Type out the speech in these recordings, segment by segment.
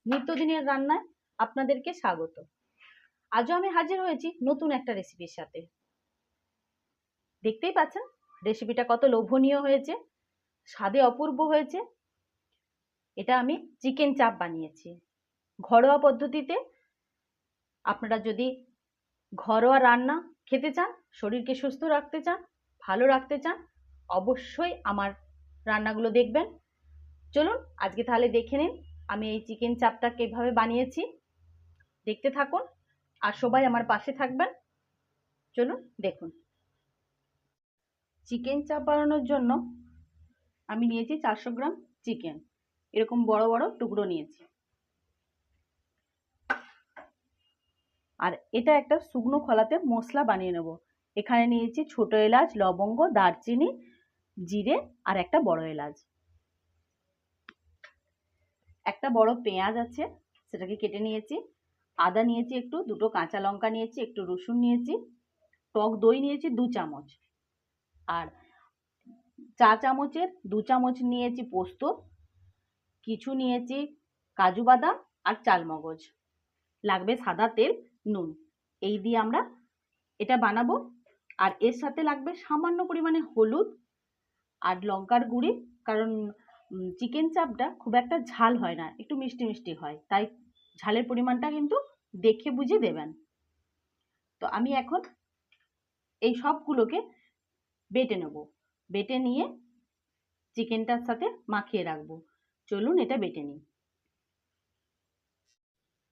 নিত্যদিনের রান্নায় আপনাদেরকে স্বাগত। আজও আমি হাজির হয়েছি নতুন একটা রেসিপির সাথে। দেখতেই পাচ্ছেন রেসিপিটা কত লোভনীয় হয়েছে, স্বাদে অপূর্ব হয়েছে। এটা আমি চিকেন চাপ বানিয়েছি ঘরোয়া পদ্ধতিতে। আপনারা যদি ঘরোয়া রান্না খেতে চান, শরীরকে সুস্থ রাখতে চান, ভালো রাখতে চান, অবশ্যই আমার রান্নাগুলো দেখবেন। চলুন আজকে তাহলে দেখে নিন আমি এই চিকেন চাপটা কিভাবে বানিয়েছি। দেখতে থাকুন আর সবাই আমার পাশে থাকবেন। চলুন দেখুন। চিকেন চাপ বানানোর জন্য আমি নিয়েছি 400 গ্রাম চিকেন, এরকম বড় বড় টুকরো নিয়েছি। আর এটা একটা শুকনো খোলাতে মশলা বানিয়ে নেব। এখানে নিয়েছি ছোট এলাচ, লবঙ্গ, দারচিনি, জিরে আর একটা বড় এলাচ। একটা বড় পেঁয়াজ আছে, সেটাকে কেটে নিয়েছি। আদা নিয়েছি একটু, দুটো কাঁচা লঙ্কা নিয়েছি, একটু রসুন নিয়েছি, টক দই নিয়েছি 2 চামচ, আর চা চামচের 2 চামচ নিয়েছি পোস্ত, কিছু নিয়েছি কাজু বাদাম আর চালমগজ, লাগবে সাদা তেল, নুন। এই দিয়ে আমরা এটা বানাবো। আর এর সাথে লাগবে সামান্য পরিমাণে হলুদ আর লঙ্কার গুঁড়ি, কারণ চিকেন চাপটা খুব একটা ঝাল হয় না, একটু মিষ্টি মিষ্টি হয়, তাই ঝালের পরিমাণটা কিন্তু দেখে বুঝে দেবেন। তো আমি এখন এই সবগুলোকে বেটে নেব, বেটে নিয়ে চিকেনটার সাথে মাখিয়ে রাখবো। চলুন এটা বেটে নিই।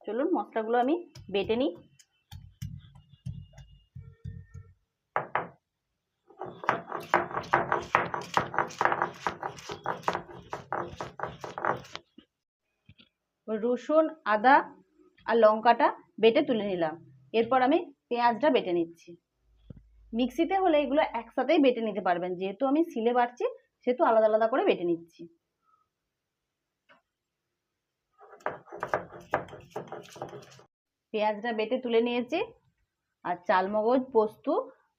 চলুন মশলাগুলো আমি বেটে নিই। রসুন, আদা আর লঙ্কাটা বেটে তুলে নিলাম। এরপর আমি পেঁয়াজটা বেটে নিচ্ছি। মিক্সিতে হলে এগুলো একসাথেই বেটে নিতে পারবেন, যেহেতু আমি শিলে বাটছি সেহেতু আলাদা আলাদা করে বেটে নিচ্ছি। পেঁয়াজটা বেটে তুলে নিয়েছি। আর চালমগজ, পোস্ত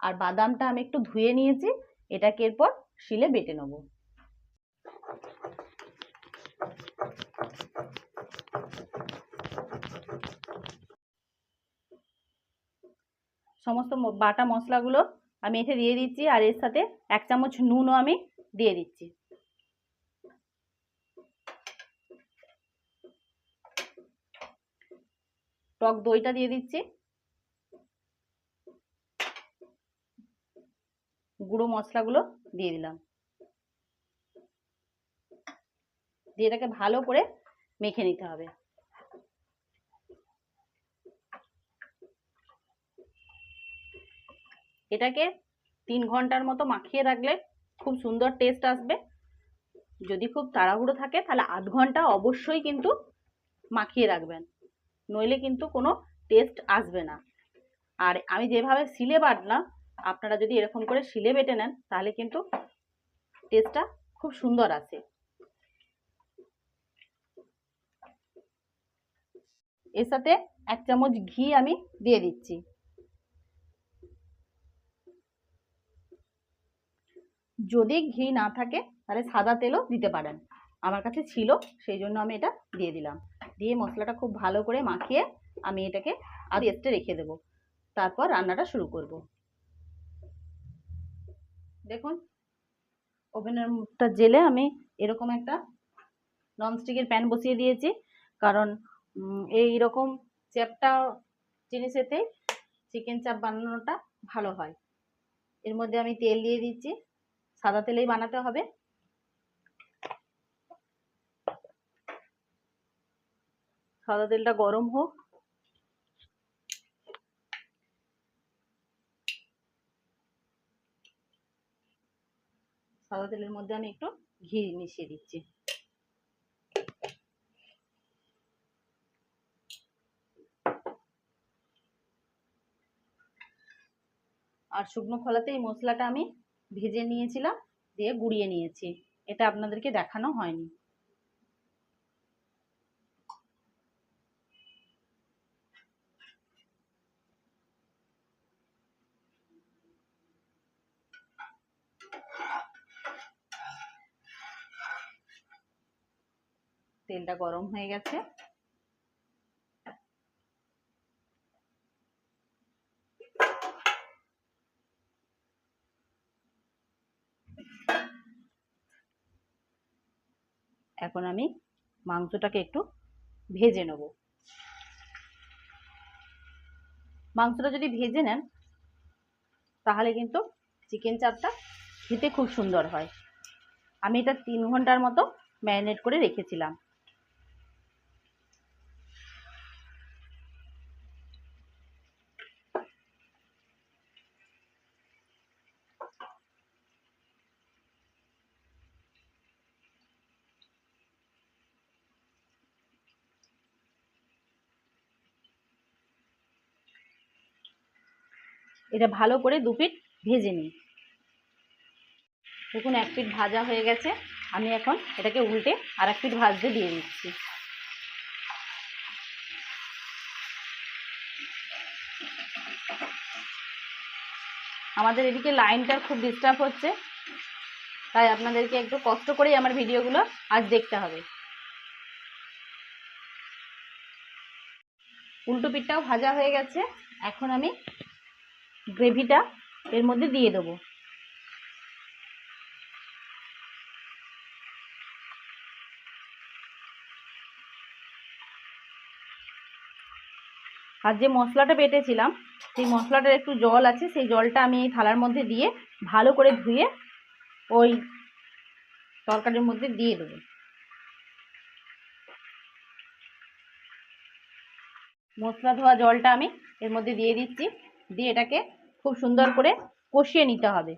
আর বাদামটা আমি একটু ধুয়ে নিয়েছি, এটাকে এরপর শিলে বেটে নেব। সমস্ত বাটা মশলাগুলো আমি এতে দিয়ে দিচ্ছি, আর এর সাথে 1 চামচ নুনও আমি দিয়ে দিচ্ছি। টক দইটা দিয়ে দিচ্ছি, গুঁড়ো মশলাগুলো দিয়ে দিলাম, দিয়ে এটাকে ভালো করে মেখে নিতে হবে। এটাকে 3 ঘন্টার মতো মাখিয়ে রাখলে খুব সুন্দর টেস্ট আসবে। যদি খুব তাড়াহুড়ো থাকে তাহলে 8 ঘন্টা অবশ্যই কিন্তু মাখিয়ে রাখবেন, নইলে কিন্তু কোনো টেস্ট আসবে না। আর আমি যেভাবে শিলে বাটলাম, আপনারা যদি এরকম করে শিলে বেটে নেন তাহলে কিন্তু টেস্টটা খুব সুন্দর আসে। এর সাথে 1 চামচ ঘি আমি দিয়ে দিচ্ছি। যদি ঘি না থাকে তাহলে সাদা তেলও দিতে পারেন, আমার কাছে ছিল সেই জন্য আমি এটা দিয়ে দিলাম। দিয়ে মশলাটা খুব ভালো করে মাখিয়ে আমি এটাকে আর রেস্টে রেখে দেব, তারপর রান্নাটা শুরু করব। দেখুন ওভেনের মুখটা জেলে আমি এরকম একটা ননস্টিকের প্যান বসিয়ে দিয়েছি, কারণ এইরকম চ্যাপটা জিনিসেতেই চিকেন চাপ বানানোটা ভালো হয়। এর মধ্যে আমি তেল দিয়ে দিচ্ছি, সাদা তেলেই বানাতে হবে। সাদা তেলটা গরম হোক। সাদা তেলের মধ্যে আমি একটু ঘি মিশিয়ে দিচ্ছি। আর শুকনো খোলাতে এই মশলাটা আমি ভেজে নিয়েছিলাম, দিয়ে গুঁড়িয়ে নিয়েছি, এটা আপনাদেরকে দেখানো হয়নি। তেলটা গরম হয়ে গেছে, এখন আমি মাংসটাকে একটু ভেজে নেব। মাংসটা যদি ভেজে নেন তাহলে কিন্তু চিকেন চাপটা খেতে খুব সুন্দর হয়। আমি এটা 3 ঘন্টার মতো ম্যারিনেট করে রেখেছিলাম। এটা ভালো করে 2 পিঠ ভেজে নিই। দেখুন 1 পিঠ ভাজা হয়ে গেছে। আমি এখন এটাকে উল্টে আর 1 পিঠ ভাজতে দিয়ে দিচ্ছি। আমাদের এদিকে লাইনটার খুব ডিস্টার্ব হচ্ছে, তাই আপনাদেরকে একটু কষ্ট করেই আমার ভিডিওগুলো আজ দেখতে হবে। উল্টো পিঠটাও ভাজা হয়ে গেছে। এখন আমি গ্রেভিটা এর মধ্যে দিয়ে দেবো। আর যে মশলাটা বেটেছিলাম সেই মশলাটার একটু জল আছে, সেই জলটা আমি এই থালার মধ্যে দিয়ে ভালো করে ধুয়ে ওই তরকারির মধ্যে দিয়ে দেবো। মশলা ধোয়া জলটা আমি এর মধ্যে দিয়ে দিচ্ছি। দিয়ে এটাকে খুব সুন্দর করে কষিয়ে নিতে হবে।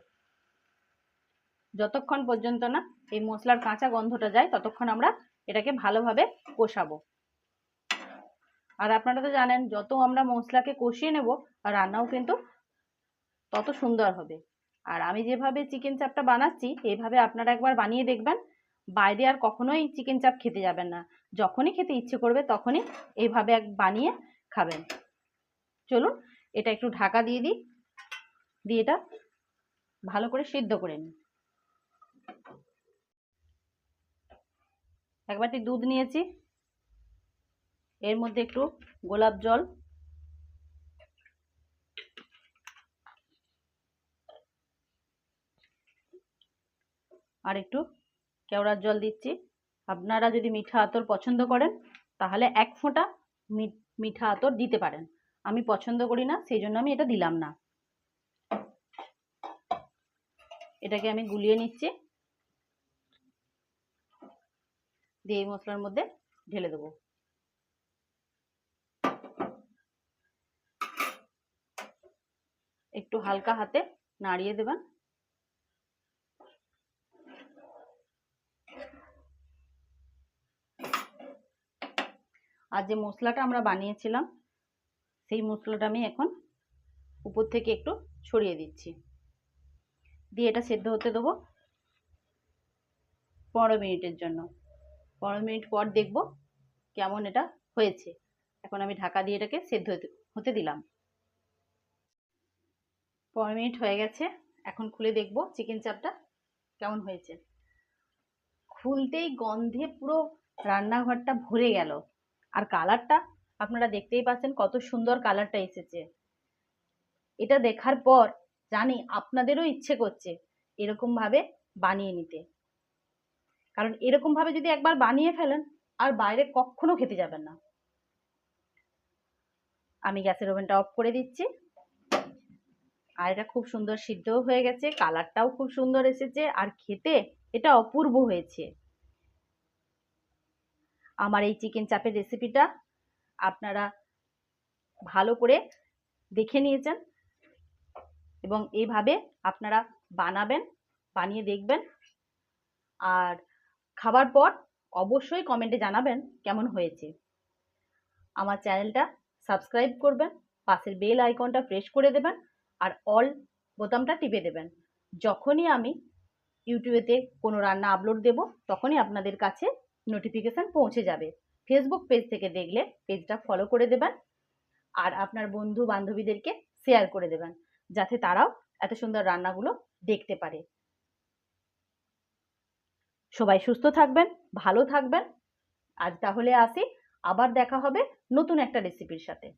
যতক্ষণ পর্যন্ত না এই মশলার কাঁচা গন্ধটা যায় ততক্ষণ আমরা এটাকে ভালোভাবে কষাবো। আর আপনারা তো জানেন যত আমরা মশলাকে কষিয়ে নেব রান্নাও কিন্তু তত সুন্দর হবে। আর আমি যেভাবে চিকেন চাপটা বানাচ্ছি এইভাবে আপনারা একবার বানিয়ে দেখবেন। বাইরে আর কখনোই চিকেন চাপ খেতে যাবেন না। যখনই খেতে ইচ্ছে করবে তখনই এইভাবে বানিয়ে খাবেন। চলুন এটা একটু ঢাকা দিয়ে দিই, দিয়ে এটা ভালো করে সিদ্ধ করে নিই। এক বাটি দুধ নিয়েছি, এর মধ্যে একটু গোলাপ জল, আর একটু কেওড়ার জল দিচ্ছি। আপনারা যদি মিঠা আতর পছন্দ করেন তাহলে 1 ফোঁটা মিঠা আতর দিতে পারেন। আমি পছন্দ করি না, সেই জন্য আমি এটা দিলাম না। এটাকে আমি গুলিয়ে নিচ্ছি, দিয়ে এই মশলার মধ্যে ঢেলে দেবো। একটু হালকা হাতে নাড়িয়ে দেবেন। আর যে মশলাটা আমরা বানিয়েছিলাম সেই মশলাটা আমি এখন উপর থেকে একটু ছড়িয়ে দিচ্ছি, দিয়ে এটা সেদ্ধ হতে দেবো 15 মিনিটের জন্য। 15 মিনিট পর দেখব কেমন এটা হয়েছে। এখন আমি ঢাকা দিয়ে এটাকে সেদ্ধ হতে দিলাম। 15 মিনিট হয়ে গেছে। এখন খুলে দেখব চিকেন চাপটা কেমন হয়েছে। খুলতেই গন্ধে পুরো রান্নাঘরটা ভরে গেল। আর কালারটা আপনারা দেখতেই পাচ্ছেন কত সুন্দর কালারটা এসেছে। এটা দেখার পর জানি আপনাদেরও ইচ্ছে করছে এরকম ভাবে বানিয়ে নিতে। কারণ এরকম ভাবে যদি একবার বানিয়ে ফেলেন আর বাইরে কখনো খেতে যাবেন না। আমি গ্যাসের ওভেনটা অফ করে দিচ্ছি। আর এটা খুব সুন্দর সিদ্ধও হয়ে গেছে, কালারটাও খুব সুন্দর এসেছে, আর খেতে এটা অপূর্ব হয়েছে। আমার এই চিকেন চাপের রেসিপিটা আপনারা ভালো করে দেখে নিয়েছেন এবং এইভাবে আপনারা বানাবেন, বানিয়ে দেখবেন। আর খাবার পর অবশ্যই কমেন্টে জানাবেন কেমন হয়েছে। আমার চ্যানেলটা সাবস্ক্রাইব করবেন, পাশের বেল আইকনটা প্রেস করে দেবেন, আর অল বোতামটা টিপে দেবেন। যখনই আমি ইউটিউবেতে কোনো রান্না আপলোড দেব তখনই আপনাদের কাছে নোটিফিকেশান পৌঁছে যাবে। ফেসবুক পেজ থেকে দেখলে পেজটা ফলো করে দেবেন, আর আপনার বন্ধু বান্ধবীদেরকে শেয়ার করে দেবেন যাতে তারাও এত সুন্দর রান্নাগুলো দেখতে পারে। সবাই সুস্থ থাকবেন, ভালো থাকবেন। আজ তাহলে আসি, আবার দেখা হবে নতুন একটা রেসিপির সাথে।